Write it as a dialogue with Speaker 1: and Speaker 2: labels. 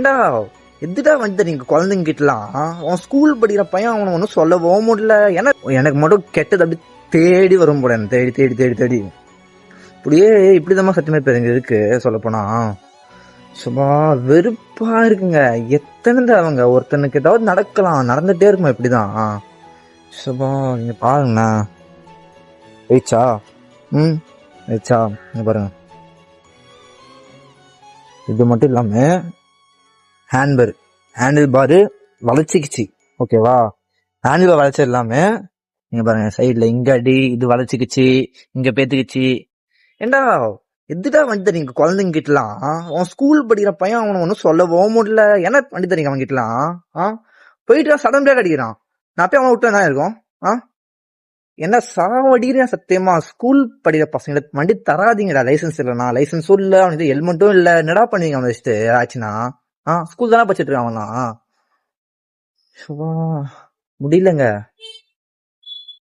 Speaker 1: ஏண்டா எதுடா வந்து நீங்க குழந்தைங்க கிட்டலாம் அவன் ஸ்கூல் படிக்கிற பையன் அவனை ஒன்றும் சொல்லவும் முடியல. எனக்கு மட்டும் கெட்டது அப்படி தேடி வரும் போல, தேடி தேடி தேடி தேடி இப்படியே இப்படிதான் சத்தியமா பேருங்க இருக்கு. சொல்ல போனா சும்மா வெறுப்பா இருக்குங்க. எத்தனை அவங்க ஒருத்தனுக்கு ஏதாவது நடக்கலாம், நடந்துட்டே இருக்குமா இப்படிதான். சும்மா நீங்க பாருங்கண்ணா. வெயிச்சா வெயிச்சா பாருங்க. இது மட்டும் இல்லாம ஹேண்டில் பாரு வளைச்சிக்கிச்சு. ஓகேவா, ஹேண்டில் பார் வளைச்சது இல்லாம நீங்க பாருங்க சைட்ல இங்க அடி, இது வளைச்சிக்கிச்சு, இங்க பேத்துக்கிச்சு. ஏண்டா எதுடா வந்து நீங்க குழந்தைங்க கிட்டலாம் அவன் ஸ்கூல் படிக்கிற பையன் அவனை ஒன்றும் சொல்லவும் முடியல. என்ன பண்ணி தரீங்க அவன் கிட்டலாம்? போயிட்டு சடன் பிரேக் அடிக்கிறான். நான் போய் அவனை விட்டு என்ன இருக்கும்? என்ன சாவடிக்கிறேன் சத்தியமா. ஸ்கூல் படிக்கிற பசங்களை வண்டி தராதீங்கடா. லைசன்ஸ் இல்லைண்ணா, லைசன்ஸும் இல்ல, அவனுக்கு ஹெல்மெட்டும் இல்ல. என்னடா பண்ணுவீங்க அவனை வச்சுட்டு ஆச்சுன்னா? ஸ்கூல் தானே படிச்சுட்டு இருக்கான் அவன்லாம். முடியலங்க.